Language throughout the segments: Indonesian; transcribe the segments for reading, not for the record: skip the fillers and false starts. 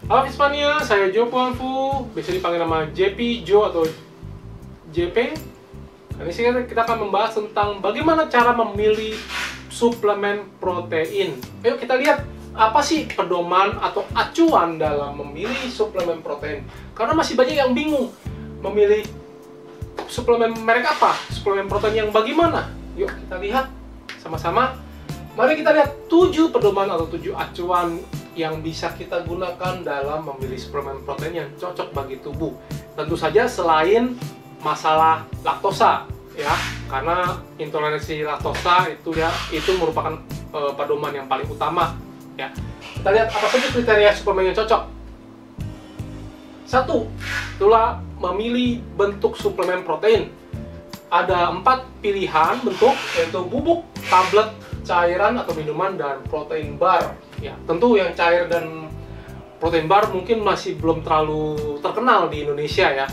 Halo Fitzmania, saya Jo Puanfu, biasa dipanggil nama JP, Jo atau JP. Kali ini kita akan membahas tentang bagaimana cara memilih suplemen protein. Ayo kita lihat apa sih pedoman atau acuan dalam memilih suplemen protein. Karena masih banyak yang bingung memilih suplemen merek apa, suplemen protein yang bagaimana. Yuk kita lihat sama-sama. Mari kita lihat 7 pedoman atau 7 acuan yang bisa kita gunakan dalam memilih suplemen protein yang cocok bagi tubuh. Tentu saja selain masalah laktosa, ya, karena intoleransi laktosa itu merupakan pedoman yang paling utama. Ya, kita lihat apa saja kriteria suplemen yang cocok. 1. Itulah memilih bentuk suplemen protein. Ada 4 pilihan bentuk, yaitu bubuk, tablet, cairan atau minuman, dan protein bar. Ya, tentu yang cair dan protein bar mungkin masih belum terlalu terkenal di Indonesia ya.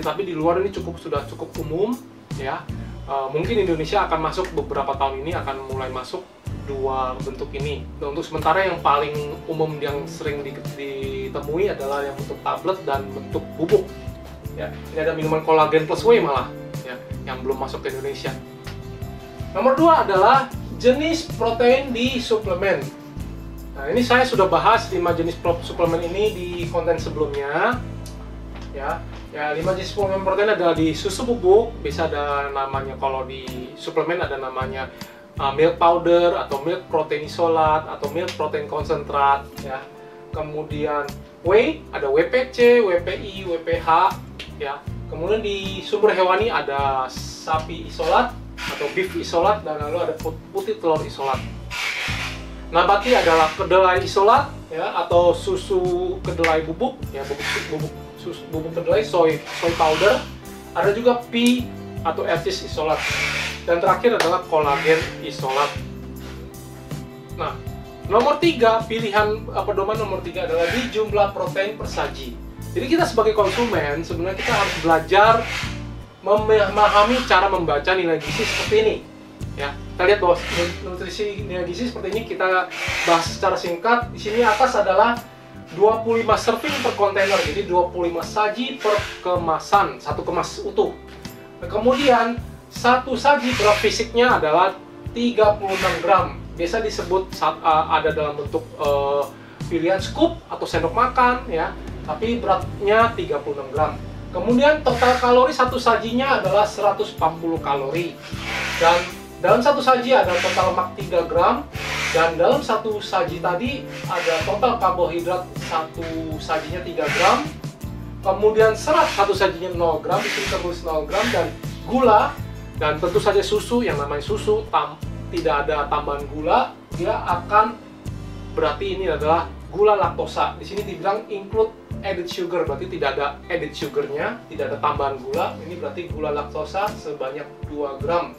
Tapi di luar ini sudah cukup umum ya. Mungkin Indonesia akan masuk beberapa tahun ini akan mulai masuk 2 bentuk ini. Nah, untuk sementara yang paling umum yang sering ditemui adalah yang bentuk tablet dan bentuk bubuk. Ya, ini ada minuman kolagen plus whey malah ya, yang belum masuk ke Indonesia. Nomor 2 adalah jenis protein di suplemen. Nah, ini saya sudah bahas 5 jenis suplemen ini di konten sebelumnya. Ya, 5 jenis suplemen protein adalah di susu bubuk, bisa ada namanya, kalau di suplemen ada namanya milk powder atau milk protein isolat atau milk protein konsentrat ya. Kemudian whey, ada WPC, WPI, WPH ya. Kemudian di sumber hewani ada sapi isolat atau beef isolat, dan lalu ada putih telur isolat. Nabati adalah kedelai isolat ya, atau susu kedelai bubuk ya, bubuk kedelai, soy powder. Ada juga pea atau etis isolat. Dan terakhir adalah kolagen isolat. Nah, nomor 3, pilihan pedoman nomor 3 adalah di jumlah protein per saji. Jadi kita sebagai konsumen sebenarnya kita harus belajar memahami cara membaca nilai gizi seperti ini. Ya, kita lihat bahwa nutrisi nilai gizi seperti ini kita bahas secara singkat. Di sini atas adalah 25 serving per kontainer, jadi 25 saji per kemasan, satu kemas utuh. Nah, kemudian satu saji berat fisiknya adalah 36 gram. Biasa disebut ada dalam bentuk pilihan scoop atau sendok makan ya, tapi beratnya 36 gram. Kemudian total kalori satu sajinya adalah 140 kalori. Dan dalam satu saji ada total lemak 3 gram. Dan dalam satu saji tadi ada total karbohidrat satu sajinya 3 gram. Kemudian serat satu sajinya 0 gram, di sini tertulis 0 gram, dan gula. Dan tentu saja susu, yang namanya susu tidak ada tambahan gula, dia akan berarti ini adalah gula laktosa. Di sini dibilang include added sugar, berarti tidak ada added sugarnya, tidak ada tambahan gula. Ini berarti gula laktosa sebanyak 2 gram.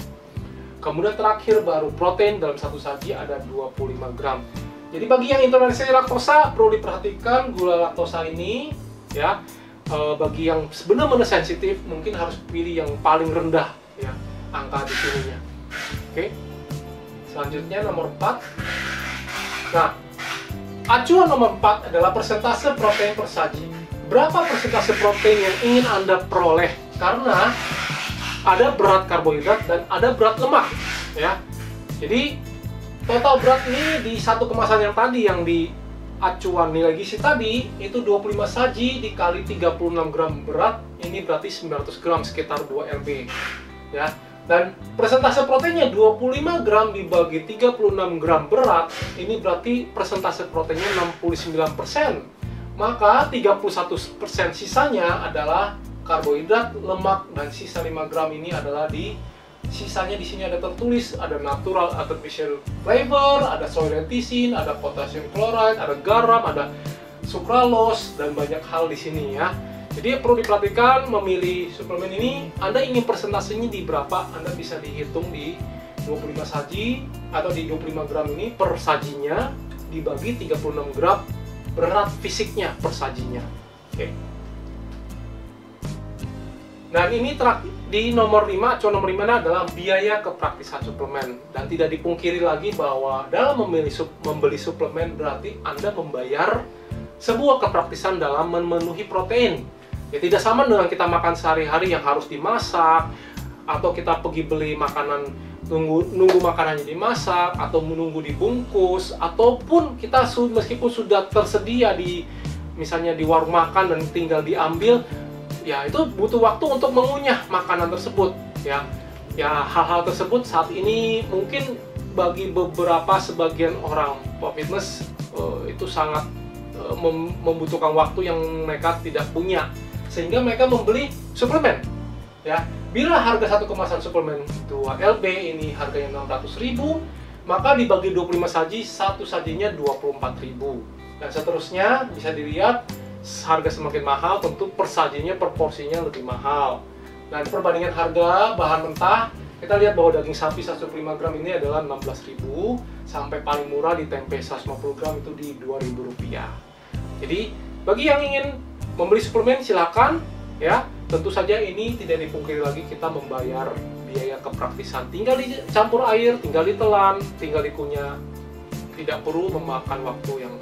Kemudian terakhir baru protein, dalam satu saji ada 25 gram. Jadi bagi yang intoleransi laktosa perlu diperhatikan gula laktosa ini ya. Bagi yang benar-benar sensitif mungkin harus pilih yang paling rendah ya angka di sininya. Oke. Selanjutnya nomor 4. Nah, acuan nomor 4 adalah persentase protein per saji. Berapa persentase protein yang ingin Anda peroleh? Karena ada berat karbohidrat dan ada berat lemak ya. Jadi total berat ini di satu kemasan yang tadi, yang di acuan nilai gizi tadi, itu 25 saji dikali 36 gram berat, ini berarti 900 gram, sekitar 2 lb ya. Dan persentase proteinnya 25 gram dibagi 36 gram berat, ini berarti persentase proteinnya 69%. Maka 31% sisanya adalah karbohidrat, lemak, dan sisa 5 gram ini adalah sisanya di sini ada tertulis, ada natural artificial flavor, ada soy lecithin, ada potassium chloride, ada garam, ada sucralose, dan banyak hal di sini ya. Jadi perlu diperhatikan memilih suplemen ini, Anda ingin persentasenya di berapa, Anda bisa dihitung di 25 saji atau di 25 gram ini per sajinya dibagi 36 gram berat fisiknya per sajinya. Oke. Dan ini di nomor 5, acuan nomor 5 adalah biaya kepraktisan suplemen. Dan tidak dipungkiri lagi bahwa dalam membeli suplemen berarti Anda membayar sebuah kepraktisan dalam memenuhi protein. Ya, tidak sama dengan kita makan sehari-hari yang harus dimasak, atau kita pergi beli makanan, nunggu makanannya dimasak, atau menunggu dibungkus, ataupun kita meskipun sudah tersedia di misalnya di warung makan dan tinggal diambil, ya itu butuh waktu untuk mengunyah makanan tersebut. Ya hal-hal tersebut saat ini mungkin bagi sebagian orang fitness itu sangat membutuhkan waktu yang mereka tidak punya, sehingga mereka membeli suplemen. Ya, bila harga satu kemasan suplemen 2 LB ini harganya 600.000, maka dibagi 25 saji, satu sajinya 24.000. Dan seterusnya bisa dilihat harga semakin mahal, tentu per sajinya, per porsinya lebih mahal. Dan perbandingan harga bahan mentah, kita lihat bahwa daging sapi 105 gram ini adalah 16.000, sampai paling murah di tempe 150 gram itu di Rp2.000. Jadi bagi yang ingin membeli suplemen silakan, ya. Tentu saja ini tidak dipungkiri lagi kita membayar biaya kepraktisan. Tinggal dicampur air, tinggal ditelan, tinggal dikunyah. Tidak perlu memakan waktu yang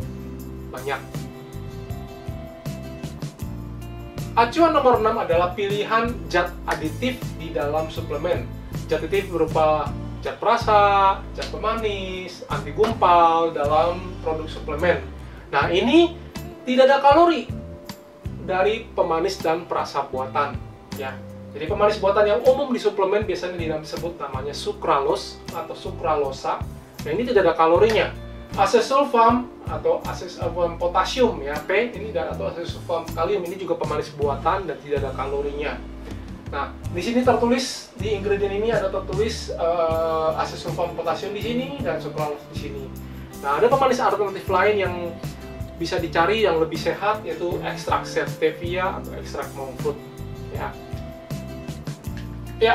banyak. Acuan nomor 6 adalah pilihan zat aditif di dalam suplemen. Zat aditif berupa zat perasa, zat pemanis, anti gumpal dalam produk suplemen. Nah, ini tidak ada kalori dari pemanis dan perasa buatan, ya. Jadi pemanis buatan yang umum di suplemen biasanya disebut namanya sucralose atau sucralosa. Nah, ini tidak ada kalorinya. Asesulfam atau asesulfam potasium, ya, P ini, atau asesulfam kalium ini juga pemanis buatan dan tidak ada kalorinya. Nah, di sini tertulis di ingredient ini ada tertulis asesulfam potasium di sini dan sucralose di sini. Nah, ada pemanis alternatif lain yang bisa dicari yang lebih sehat, yaitu ekstrak stevia atau ekstrak monk fruit, ya. Ya,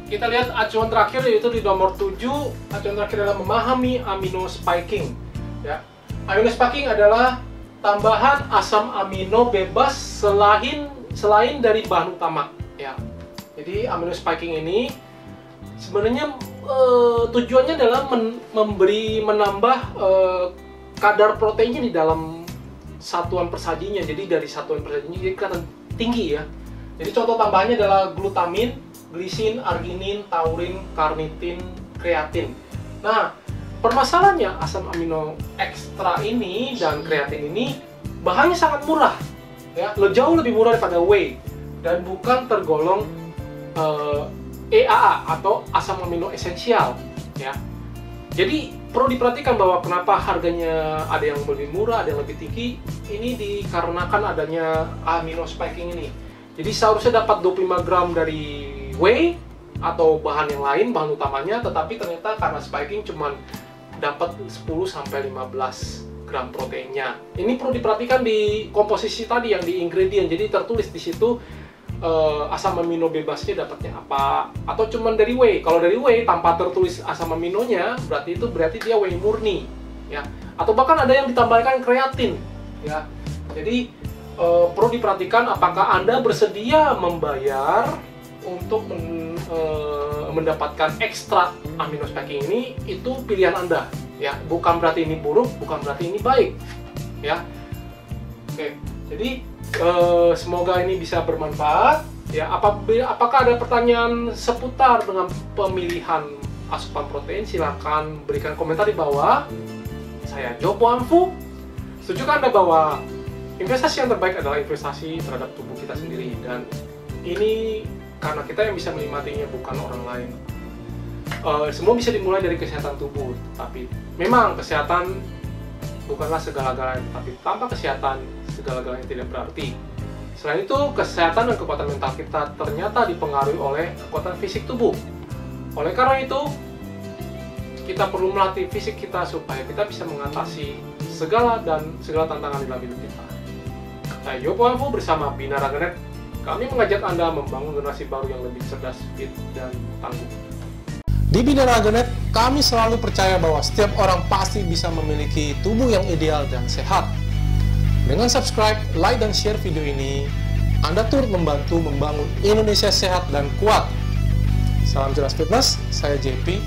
kita lihat acuan terakhir yaitu di nomor 7. Acuan terakhir adalah memahami amino spiking, ya. Amino spiking adalah tambahan asam amino bebas selain dari bahan utama, ya. Jadi amino spiking ini sebenarnya tujuannya adalah menambah kadar proteinnya di dalam satuan persajinya. Jadi dari satuan persajinya jadi kelihatan tinggi, ya. Jadi contoh tambahannya adalah glutamin, glisin, arginin, taurin, karnitin, kreatin. Nah, permasalahannya asam amino ekstra ini dan kreatin ini bahannya sangat murah, ya, jauh lebih murah daripada whey dan bukan tergolong EAA atau asam amino esensial, ya. Jadi perlu diperhatikan bahwa kenapa harganya ada yang lebih murah, ada yang lebih tinggi. Ini dikarenakan adanya amino spiking ini. Jadi seharusnya dapat 25 gram dari whey atau bahan yang lain, bahan utamanya, tetapi ternyata karena spiking cuma dapat 10-15 gram proteinnya. Ini perlu diperhatikan di komposisi tadi yang di ingredient. Jadi tertulis di situ asam amino bebasnya dapatnya apa, atau cuma dari whey. Kalau dari whey tanpa tertulis asam aminonya, berarti dia whey murni, ya. Atau bahkan ada yang ditambahkan kreatin, ya. Jadi perlu diperhatikan apakah Anda bersedia membayar untuk mendapatkan ekstrak amino spiking ini. Itu pilihan Anda, ya. Bukan berarti ini buruk, bukan berarti ini baik, ya. Oke, jadi semoga ini bisa bermanfaat, ya. Apakah ada pertanyaan seputar dengan pemilihan asupan protein? Silahkan berikan komentar di bawah. Saya Jopo Amfu. Setujukah Anda bahwa investasi yang terbaik adalah investasi terhadap tubuh kita sendiri, dan ini karena kita yang bisa menikmatinya, bukan orang lain. Semua bisa dimulai dari kesehatan tubuh, tapi memang kesehatan bukanlah segala-galanya, tapi tanpa kesehatan segala-galanya tidak berarti. Selain itu, kesehatan dan kekuatan mental kita ternyata dipengaruhi oleh kekuatan fisik tubuh. Oleh karena itu, kita perlu melatih fisik kita supaya kita bisa mengatasi segala tantangan dalam hidup kita. Saya Jopo Amfu bersama Binaraganet. Kami mengajak Anda membangun generasi baru yang lebih cerdas, fit, dan tangguh. Di Binaraganet, kami selalu percaya bahwa setiap orang pasti bisa memiliki tubuh yang ideal dan sehat. Dengan subscribe, like, dan share video ini, Anda turut membantu membangun Indonesia sehat dan kuat. Salam jelas fitness, saya JP.